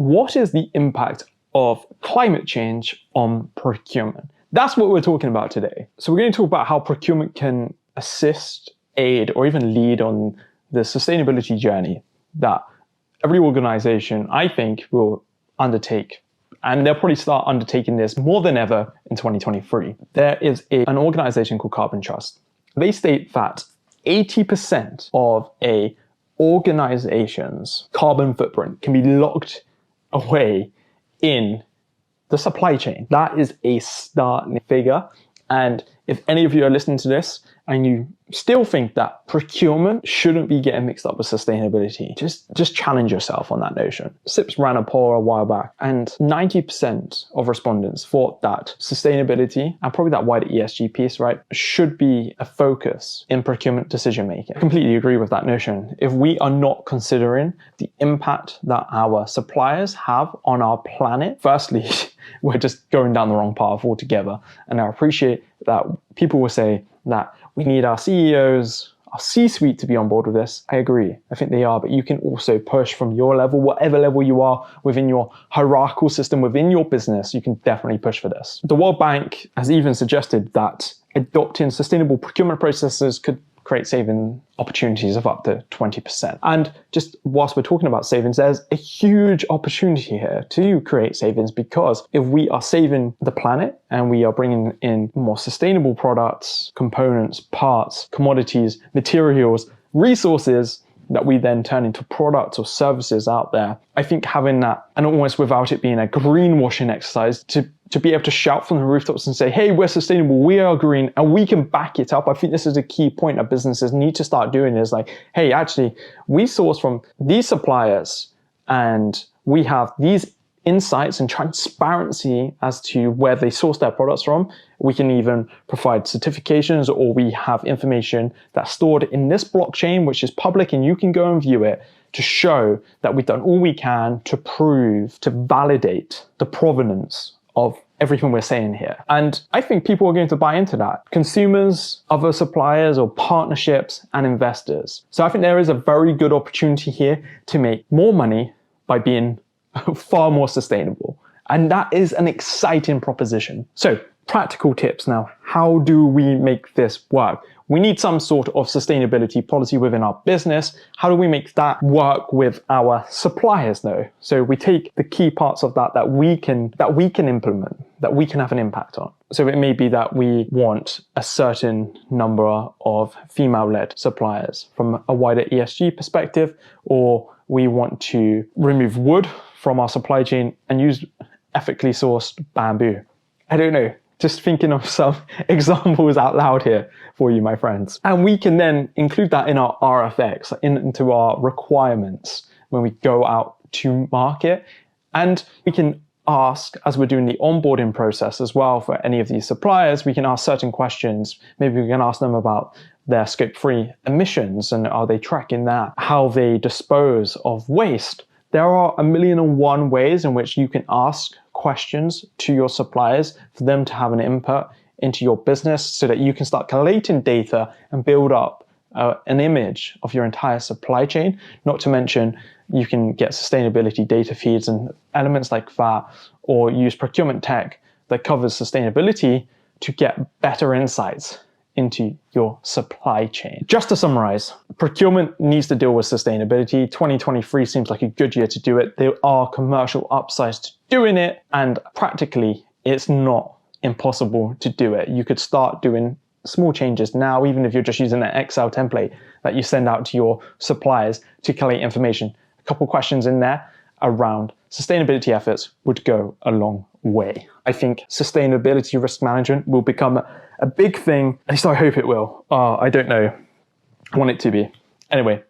what is the impact of climate change on procurement? That's what we're talking about today. So we're going to talk about how procurement can assist, aid, or even lead on the sustainability journey that every organization, I think, will undertake. And they'll probably start undertaking this more than ever in 2023. There is an organization called Carbon Trust. They state that 80% of a organization's carbon footprint can be locked away in the supply chain. That is a startling figure. And if any of you are listening to this and you still think that procurement shouldn't be getting mixed up with sustainability, just challenge yourself on that notion. SIPS ran a poll a while back, and 90% of respondents thought that sustainability, and probably that wider ESG piece, right, should be a focus in procurement decision making. I completely agree with that notion. If we are not considering the impact that our suppliers have on our planet, firstly, we're just going down the wrong path altogether. And I appreciate that people will say that we need our CEOs, our C-suite to be on board with this. I agree. I think they are, but you can also push from your level, whatever level you are within your hierarchical system, within your business, you can definitely push for this. The World Bank has even suggested that adopting sustainable procurement processes could create saving opportunities of up to 20%. And just whilst we're talking about savings, there's a huge opportunity here to create savings, because if we are saving the planet and we are bringing in more sustainable products, components, parts, commodities, materials, resources that we then turn into products or services out there, I think having that, and almost without it being a greenwashing exercise, to be able to shout from the rooftops and say, hey, we're sustainable, we are green, and we can back it up. I think this is a key point that businesses need to start doing, is like, hey, actually, we source from these suppliers and we have these insights and transparency as to where they source their products from. We can even provide certifications, or we have information that's stored in this blockchain, which is public and you can go and view it, to show that we've done all we can to prove, to validate the provenance of everything we're saying here. And I think people are going to buy into that. Consumers, other suppliers or partnerships, and investors. So I think there is a very good opportunity here to make more money by being far more sustainable. And that is an exciting proposition. So practical tips now. How do we make this work? We need some sort of sustainability policy within our business. How do we make that work with our suppliers though? So we take the key parts of that we can implement, that we can have an impact on. So it may be that we want a certain number of female-led suppliers from a wider ESG perspective, or we want to remove wood from our supply chain and use ethically sourced bamboo. I don't know. Just thinking of some examples out loud here for you, my friends. And we can then include that in our RFX, into our requirements when we go out to market. And we can ask, as we're doing the onboarding process as well for any of these suppliers, we can ask certain questions. Maybe we can ask them about their scope 3 emissions and are they tracking that, how they dispose of waste. There are 1,000,001 ways in which you can ask questions to your suppliers for them to have an input into your business, so that you can start collating data and build up an image of your entire supply chain. Not to mention, you can get sustainability data feeds and elements like that, or use procurement tech that covers sustainability to get better insights into your supply chain. Just to summarize, procurement needs to deal with sustainability. 2023 seems like a good year to do it. There are commercial upsides to doing it, and practically it's not impossible to do it. You could start doing small changes now, even if you're just using an Excel template that you send out to your suppliers to collate information. A couple questions in there around sustainability efforts would go a long way. I think sustainability risk management will become a big thing. At least I hope it will. I don't know. I want it to be. Anyway,